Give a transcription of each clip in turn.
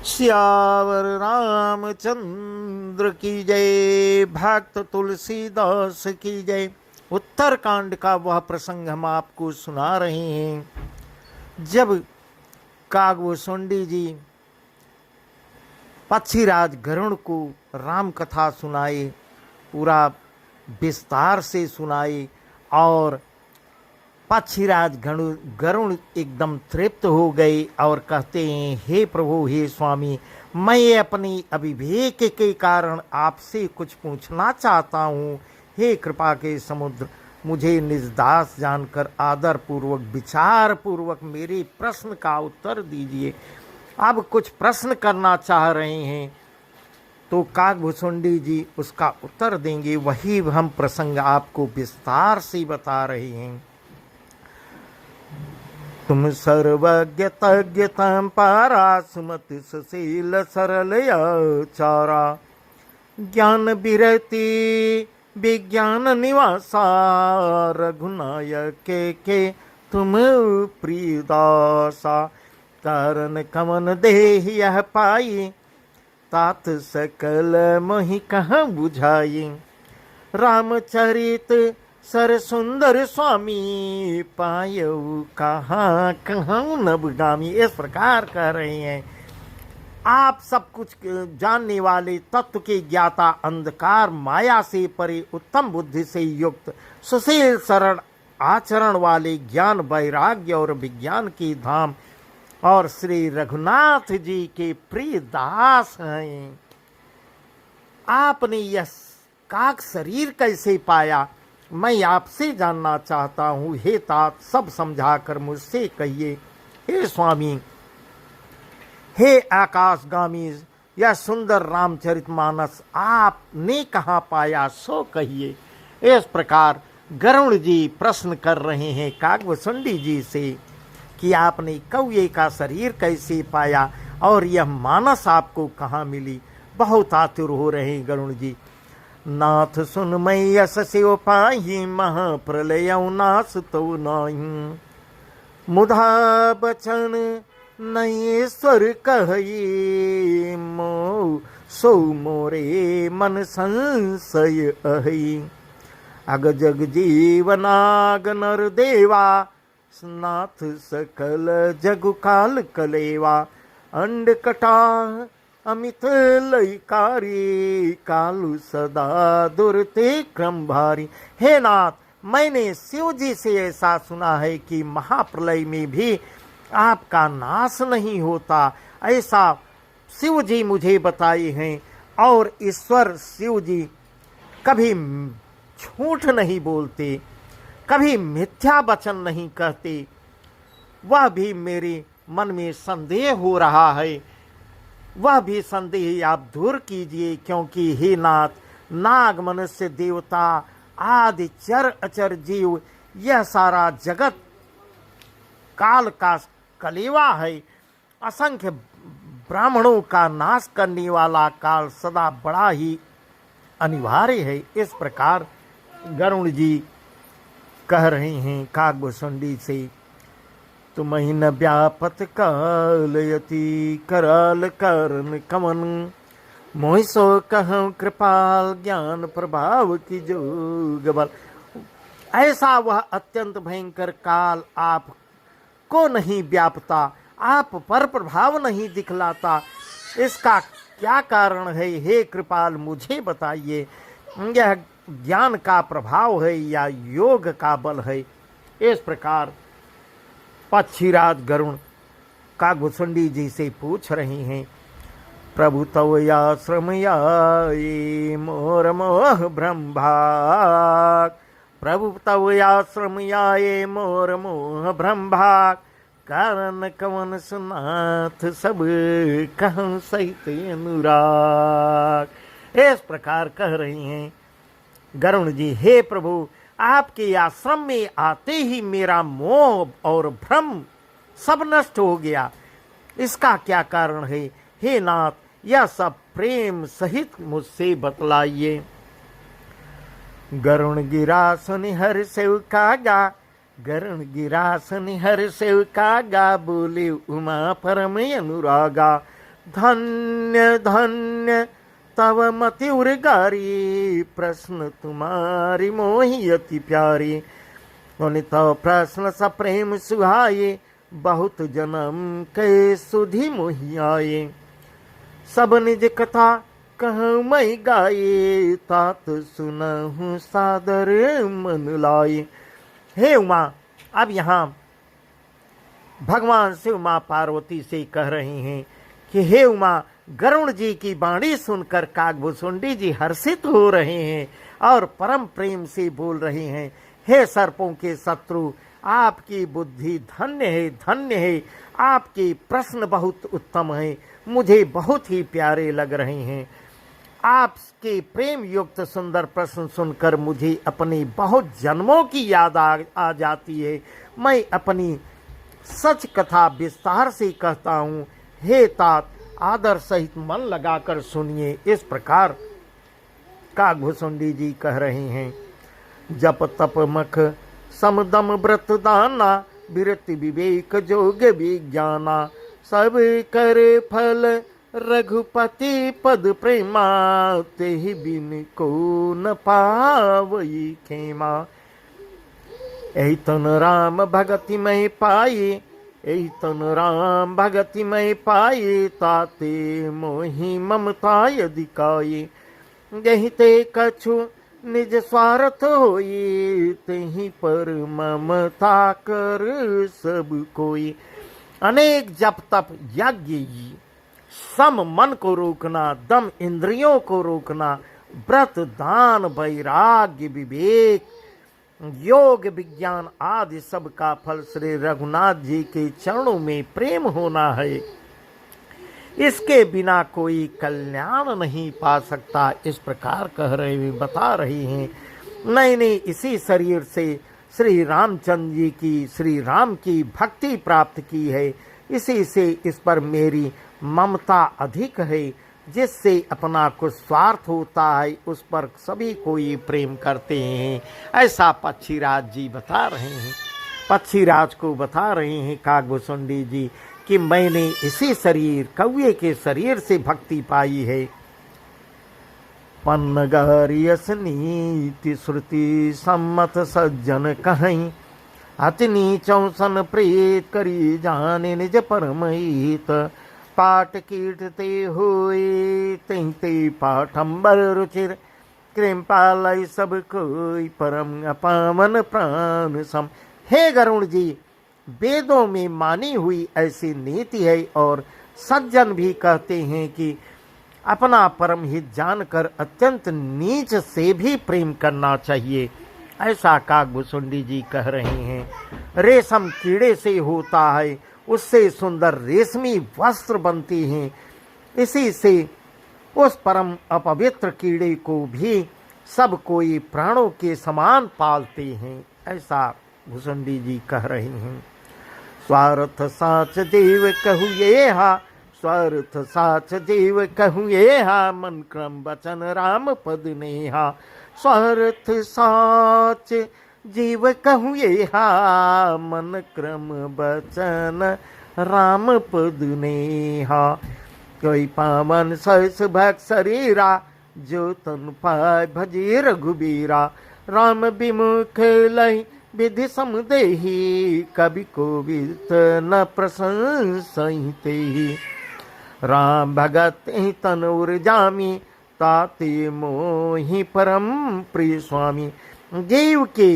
सियावर रामचंद्र की जय। भक्त तुलसीदास की जय। उत्तरकांड का वह प्रसंग हम आपको सुना रहे हैं जब कागभूषुंडी जी पक्षीराज गरुड़ को राम कथा सुनाए, पूरा विस्तार से सुनाए और पक्षीराज गरुड़ एकदम तृप्त हो गए और कहते हैं, हे प्रभु, हे स्वामी, मैं अपनी अविवेक के कारण आपसे कुछ पूछना चाहता हूँ। हे कृपा के समुद्र, मुझे निजदास जानकर आदर पूर्वक विचार पूर्वक मेरे प्रश्न का उत्तर दीजिए। अब कुछ प्रश्न करना चाह रहे हैं तो कागभूषुंडी जी उसका उत्तर देंगे। वही हम प्रसंग आपको विस्तार से बता रहे हैं। तुम सर्वज्ञ तज्ञ तम पारा, सुमति सुशील सरल चारा, ज्ञान विरति विज्ञान निवासा, रघुनायक के तुम प्रियदासा, कारण कमन देह यह पाई, तात सकल मोहि कहाँ बुझाई, रामचरित सर सुंदर स्वामी, पायऊ कहाँ कहाँ नवगामी। इस प्रकार कह रहे हैं, आप सब कुछ जानने वाले, तत्व के ज्ञाता, अंधकार माया से परे, उत्तम बुद्धि से युक्त, सुशील सरल आचरण वाले, ज्ञान वैराग्य और विज्ञान की धाम और श्री रघुनाथ जी के प्रिय दास हैं। आपने यह काक शरीर कैसे पाया, मैं आपसे जानना चाहता हूँ। हे तात, सब समझाकर मुझसे कहिए। हे स्वामी, हे आकाशगामी, यह सुंदर रामचरितमानस आपने कहाँ पाया, सो कहिए। इस प्रकार गरुड़ जी प्रश्न कर रहे हैं कागभूषुंडी जी से कि आपने कौए का शरीर कैसे पाया और यह मानस आपको कहाँ मिली। बहुत आतुर हो रहे हैं गरुड़ जी। नाथ सुन मैं यश शिव पाही, महाप्रलय नाश तो नाही, मुधा बचन नयेश्वर कहि, मो सो मोरे मन संशय अहि, अग जग जीवनाग नर देवा, नाथ सकल जगु काल कलेवा, अंड कटा अमित लयकारी, कालु सदा दुरते क्रम भारी। हे नाथ, मैंने शिव जी से ऐसा सुना है कि महाप्रलय में भी आपका नाश नहीं होता, ऐसा शिव जी मुझे बताए हैं। और ईश्वर शिव जी कभी झूठ नहीं बोलते, कभी मिथ्या वचन नहीं कहते। वह भी मेरे मन में संदेह हो रहा है, वह भी संदेह आप दूर कीजिए, क्योंकि हे नाथ, नाग मनुष्य देवता आदि चर अचर जीव, यह सारा जगत काल का कलेवा है। असंख्य ब्राह्मणों का नाश करने वाला काल सदा बड़ा ही अनिवार्य है। इस प्रकार गरुड़ जी कह रहे हैं कागभूषुंडी से, तुम्हि न व्यापत कालयति, कराल कारण कमन, मोहि सो कहूँ कृपाल, ज्ञान प्रभाव की जोग बल। ऐसा वह अत्यंत भयंकर काल आप को नहीं व्यापता, आप पर प्रभाव नहीं दिखलाता, इसका क्या कारण है? हे कृपाल, मुझे बताइए, यह ज्ञान का प्रभाव है या योग का बल है? इस प्रकार पक्षीराज गरुड़ कागभूषुंडी जी से पूछ रहे हैं। प्रभु तव आश्रम आए, मोर मोह भ्रम भाग, प्रभु तव आश्रम आए, मोर मोह भ्रम भाग, कारण कवन सुनाथ सब कहूँ सहित अनुराग। इस प्रकार कह रही हैं गरुड़ जी, हे प्रभु, आपके आश्रम में आते ही मेरा मोह और भ्रम सब नष्ट हो गया, इसका क्या कारण है? हे नाथ, यह सब प्रेम सहित मुझसे बतलाइए। गरुण गिरा सुनि हर सेव कागा, गरुण गिरा सुनि हर सेव कागा, बोले उमा परम अनुरागा, धन्य धन्य तव मति उर्गारी, प्रश्न तुम्हारी मोही अति प्यारी। उन तव प्रश्न स प्रेम सुहाये, बहुत जन्म के सुधि मोहि आये। सब निज कथा कहूँ मैं गाये, तात सुनहु सादर मन लाये। हे उमा, अब यहाँ भगवान शिव माँ पार्वती से कह रहे हैं कि हे उमा, गरुण जी की वाणी सुनकर काकभुसुंडी जी हर्षित हो रहे हैं और परम प्रेम से बोल रहे हैं, हे सर्पों के शत्रु, आपकी बुद्धि धन्य है, धन्य है। आपके प्रश्न बहुत उत्तम हैं, मुझे बहुत ही प्यारे लग रहे हैं। आपके प्रेम युक्त सुंदर प्रश्न सुनकर मुझे अपनी बहुत जन्मों की याद आ जाती है। मैं अपनी सच कथा विस्तार से कहता हूँ। हे तात, आदर सहित मन लगाकर सुनिए। इस प्रकार काकभुसुंडी जी कह रहे हैं, जप तप मख समदम व्रत दाना, विरति विवेक जोग विज्ञाना, सब कर फल रघुपति पद प्रेमा, तेहि बिन को न पावई खेमा। एहि तन राम भगति में पाई, एहि तन राम भगति में पाई, ताते मोहि ममता अधिकाई। यही ते कछु निज स्वार्थ होई, तेहि पर ममता कर सब कोई। अनेक जप तप यज्ञ, सम मन को रोकना, दम इंद्रियों को रोकना, व्रत दान वैराग्य विवेक योग विज्ञान आदि सब का फल श्री रघुनाथ जी के चरणों में प्रेम होना है। इसके बिना कोई कल्याण नहीं पा सकता। इस प्रकार कह रहे बता रही हैं। मैंने इसी शरीर से श्री रामचंद्र जी की, श्री राम की भक्ति प्राप्त की है। इसी से इस पर मेरी ममता अधिक है, जिससे अपना कुछ स्वार्थ होता है उस पर सभी कोई प्रेम करते हैं। ऐसा पक्षीराज जी बता रहे हैं। पक्षीराज को बता रहे हैं काकभुसुंडी जी कि मैंने इसी शरीर, कौवे के शरीर से भक्ति पाई है। पन्नगारियस नीति श्रुति सम्मत सज्जन कहीं, अति नीचौसन प्रेत करी जाने निज परमहित। पाठ कीर्तते हुए ते पाठंबर रुचिर, कृपालय सब कोई परम अपावन प्राण सम। हे गरुण जी, वेदों में मानी हुई ऐसी नीति है और सज्जन भी कहते हैं कि अपना परम हित जानकर अत्यंत नीच से भी प्रेम करना चाहिए। ऐसा काकभुसुंडी जी कह रहे हैं। रेशम कीड़े से होता है, उससे सुंदर रेशमी वस्त्र बनती हैं। इसी से उस परम अपवित्र कीड़े को भी सब कोई प्राणों के समान पालते हैं। ऐसा भुसुंडी जी कह रहे हैं। स्वार्थ साच देव कहु ये हा, स्वार्थ साच देव कहु ये हा, मन क्रम वचन राम पद नेहा। स्वार्थ साच जीव कहूँ ये हा, मन क्रम बचन राम पद नेहा। कोई पावन सहस भक्त शरीरा, जो तन पाय भजे रघुबीरा। राम विमुख लय विधि समदेही, कवि कोविद न प्रशंसहि। राम भगत ही तन उर्जामी, ताते मोहि परम प्रिय स्वामी। जीव के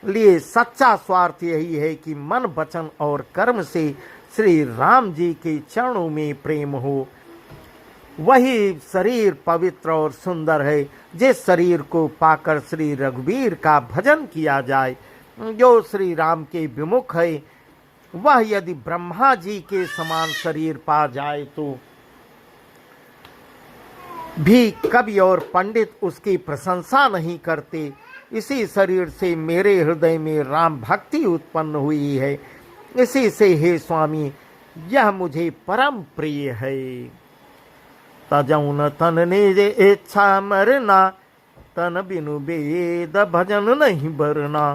लिए सच्चा स्वार्थ यही है कि मन वचन और कर्म से श्री राम जी के चरणों में प्रेम हो। वही शरीर पवित्र और सुंदर है जिस शरीर को पाकर श्री रघुवीर का भजन किया जाए। जो श्री राम के विमुख है, वह यदि ब्रह्मा जी के समान शरीर पा जाए तो भी कवि और पंडित उसकी प्रशंसा नहीं करते। इसी शरीर से मेरे हृदय में राम भक्ति उत्पन्न हुई है। इसी से हे स्वामी, यह मुझे परम प्रिय है। तजौन तन निज इच्छा मरना, तन बिनु वेद भजन नहीं बरना।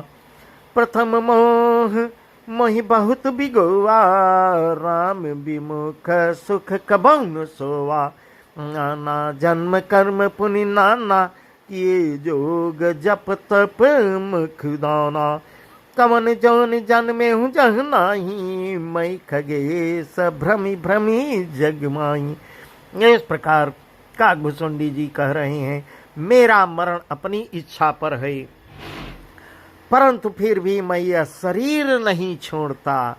प्रथम मोह मोहि बहुत बिगोवा, राम विमुख सुख कबौ न सोवा। नाना जन्म कर्म पुनि नाना, किए जोग जप तप मुख दाना। कवन जौन जन्मे हूँ जह नाही, मैं खगेश भ्रमी भ्रमी जग माही। इस प्रकार काकभुसुंडी जी कह रहे हैं, मेरा मरण अपनी इच्छा पर है, परंतु फिर भी मैं यह शरीर नहीं छोड़ता।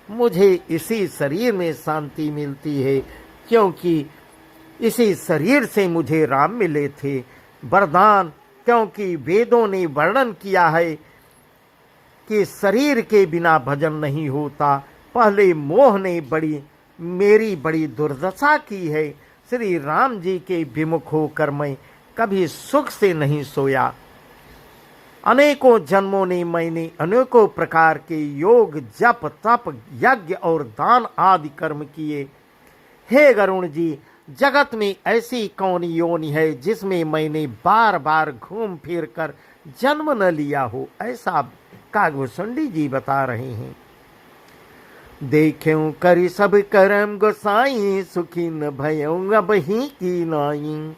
मुझे इसी शरीर में शांति मिलती है, क्योंकि इसी शरीर से मुझे राम मिले थे वरदान। क्योंकि वेदों ने वर्णन किया है कि शरीर के बिना भजन नहीं होता। पहले मोह ने मेरी बड़ी दुर्दशा की है। श्री राम जी के विमुख होकर मैं कभी सुख से नहीं सोया। अनेकों जन्मों ने मैंने अनेकों प्रकार के योग जप तप यज्ञ और दान आदि कर्म किए। हे गरुण जी, जगत में ऐसी कौन योनि है जिसमें मैंने बार बार घूम फिर कर जन्म न लिया हो। ऐसा काकभुसुंडी जी बता रहे हैं। देख्यूं करि सब करम गोसाई, सुखी न भयऊं अब ही की नाई।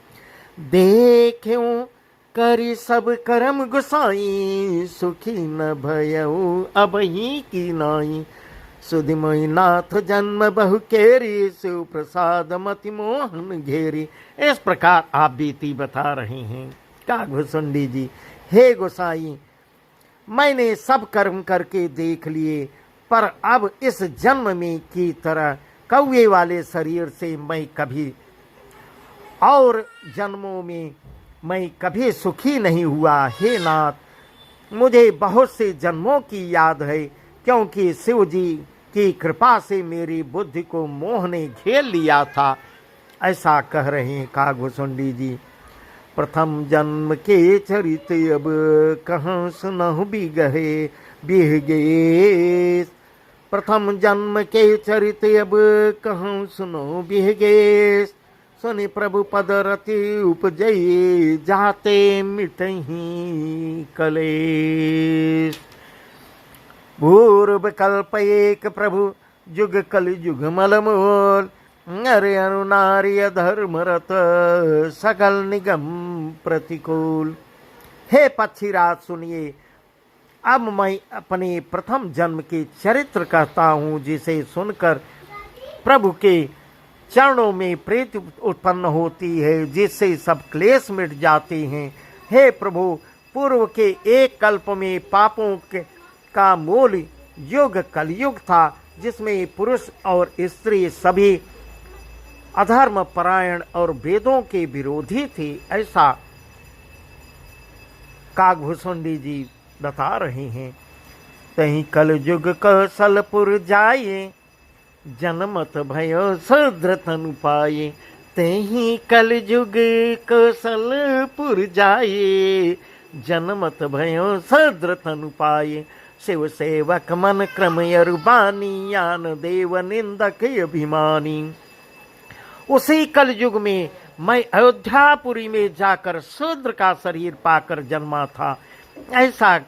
देख्यूं करि सब करम गोसाई, सुखी न भयऊं अब ही की नाई। सुधिमोहि नाथ जन्म बहु केरी, शिव प्रसाद मति मोहन घेरी। इस प्रकार आप बीती बता रहे हैं काकभुसुंडी जी। हे गोसाई, मैंने सब कर्म करके देख लिए, पर अब इस जन्म में की तरह कौवे वाले शरीर से मैं कभी और जन्मों में मैं कभी सुखी नहीं हुआ। हे नाथ, मुझे बहुत से जन्मों की याद है, क्योंकि शिव जी की कृपा से मेरी बुद्धि को मोह ने घेर लिया था। ऐसा कह रहे हैं काकभुसुंडी जी। प्रथम जन्म के चरित अब कहाँ सुनहु बिहगे। प्रथम जन्म के चरित अब कहाँ सुनो बिहगे। सुनि प्रभु पद रति उपजई, जाते मिटहि कलेश। पूर्व कल्प एक प्रभु, जुग कल जुग मल मोल। अरे अनुनार्य धर्मरत, सकल निगम प्रतिकूल। हे पक्षीराज सुनिए, अब मैं अपने प्रथम जन्म के चरित्र कहता हूँ, जिसे सुनकर प्रभु के चरणों में प्रीति उत्पन्न होती है, जिससे सब क्लेश मिट जाते हैं। हे प्रभु, पूर्व के एक कल्प में पापों का मूल युग कलयुग था, जिसमें पुरुष और स्त्री सभी अधर्म परायण और वेदों के विरोधी थे। ऐसा काकभुसुंडी जी बता रहे हैं। तही कलयुग कौशलपुर जाए, जनमत भयो शूद्र तनु पाए। तही कलयुग कौशलपुर जाए, जनमत भयो शूद्र तनु पाए। शिव सेवक मन क्रम यरुबानी, यान देव निंदक अभिमानी। उसी कलयुग में मैं अयोध्यापुरी में जाकर शूद्र का शरीर पाकर जन्मा था। ऐसा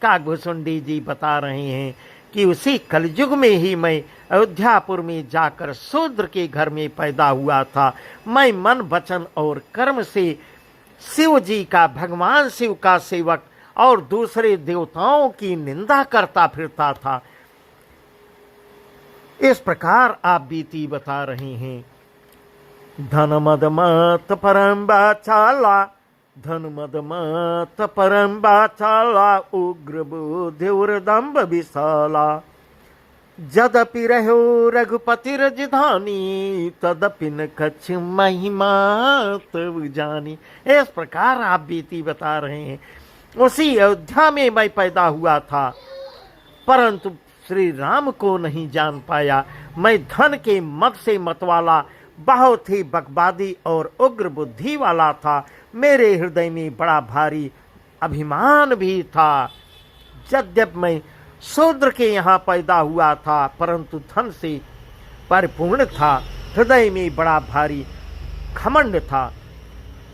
काकभुसुंडी जी बता रहे हैं कि उसी कलयुग में ही मैं अयोध्यापुर में जाकर शूद्र के घर में पैदा हुआ था। मैं मन वचन और कर्म से शिव जी का, भगवान शिव का सेवक और दूसरे देवताओं की निंदा करता फिरता था। इस प्रकार आप बीती बता रहे हैं। धन मद मत परम बाचाला, धन मद मत परम बाचाला। उग्र बुद्धि उर्दम्भ विशाला, जदपि रहो रघुपति राजधानी। तदपि न कछ महिमा तब जानी। इस प्रकार आप बीती बता रहे हैं। उसी अयोध्या में मैं पैदा हुआ था, परंतु श्री राम को नहीं जान पाया। मैं धन के मद से मतवाला, बहुत ही बकवादी और उग्र बुद्धि वाला था। मेरे हृदय में बड़ा भारी अभिमान भी था। यद्यपि मैं शूद्र के यहाँ पैदा हुआ था, परंतु धन से परिपूर्ण था। हृदय में बड़ा भारी घमंड था।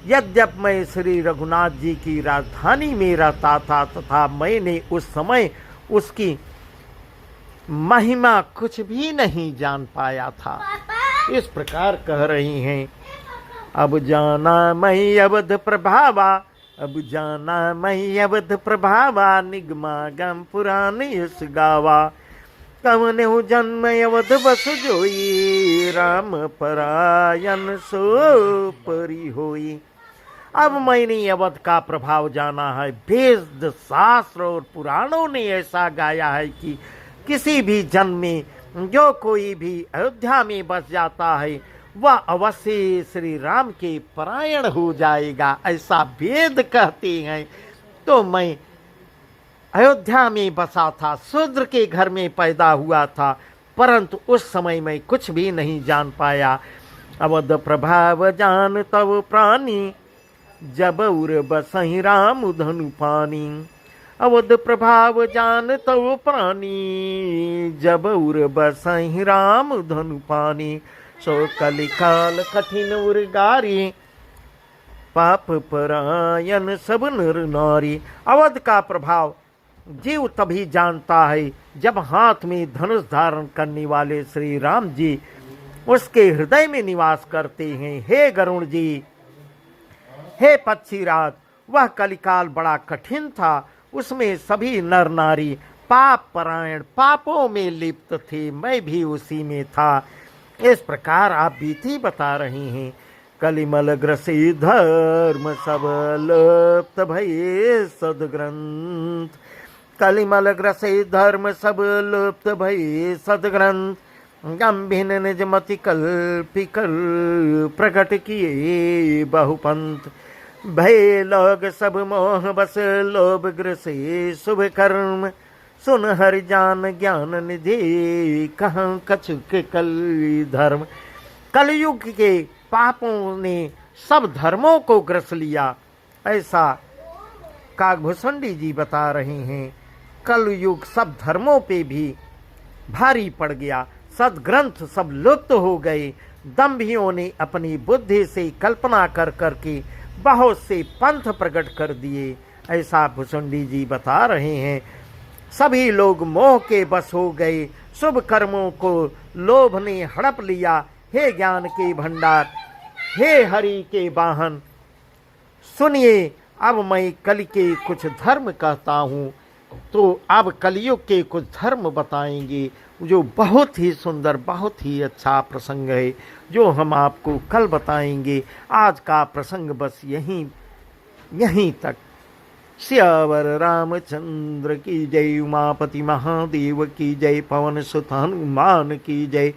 यद्यपि मैं श्री रघुनाथ जी की राजधानी में रहता था, तथा मैंने उस समय उसकी महिमा कुछ भी नहीं जान पाया था। इस प्रकार कह रही हैं, अब जाना मैं अवध प्रभावा, अब जाना मैं अवध प्रभावा, निगमागम पुराण यस गावा। कवने जन्म अवध बस जोई, राम परायण सो परी होई। अब मैंने अवध का प्रभाव जाना है। वेद शास्त्र और पुराणों ने ऐसा गाया है कि किसी भी जन्म में जो कोई भी अयोध्या में बस जाता है वह अवश्य श्री राम के परायण हो जाएगा, ऐसा वेद कहते हैं। तो मैं अयोध्या में बसा था, शूद्र के घर में पैदा हुआ था, परंतु उस समय मैं कुछ भी नहीं जान पाया। अवध प्रभाव जान तब प्राणी, जब उर बसहि राम धनु पानी। अवध प्रभाव जान तब प्राणी, जब उर बसहि राम धनु पानी। सो कलिकाल कठिन उर्गारी, पाप परायण सब नर नारी। अवध का प्रभाव जीव तभी जानता है जब हाथ में धनुष धारण करने वाले श्री राम जी उसके हृदय में निवास करते हैं। हे गरुण जी, हे पक्षीराज, वह कलिकाल बड़ा कठिन था, उसमें सभी नर नारी पाप परायण पापों में लिप्त थे, मैं भी उसी में था। इस प्रकार आप बीती बता रही हैं। कलिमल ग्रसी धर्म सब लुप्त भये सदग्रंथ, कलिमल ग्रसी धर्म सब लुप्त भये सदग्रंथ। गंभीर निज मति कल्पिकल प्रकट किए बहुपंथ। भय लोग सब मोह बस लोभ ग्रसे शुभ कर्म। सुन हर जान ज्ञान निधि, कहाँ कछुक कल धर्म। कलयुग के पापों ने सब धर्मों को ग्रस लिया, ऐसा काकभूषणी जी बता रहे हैं। कलयुग सब धर्मों पे भी भारी पड़ गया, सदग्रंथ सब लुप्त हो गए। दंभियों ने अपनी बुद्धि से कल्पना कर करके बहुत से पंथ प्रकट कर दिए, ऐसा भूषुंडी जी बता रहे हैं। सभी लोग मोह के बस हो गए, शुभ कर्मों को लोभ ने हड़प लिया। हे ज्ञान के भंडार, हे हरि के वाहन, सुनिए अब मैं कल के कुछ धर्म कहता हूँ। तो अब कलयुग के कुछ धर्म बताएंगे जो बहुत ही सुंदर, बहुत ही अच्छा प्रसंग है, जो हम आपको कल बताएंगे। आज का प्रसंग बस यहीं तक। श्यावर रामचंद्र की जय, उमापति महादेव की जय, पवन सुत हनुमान की जय।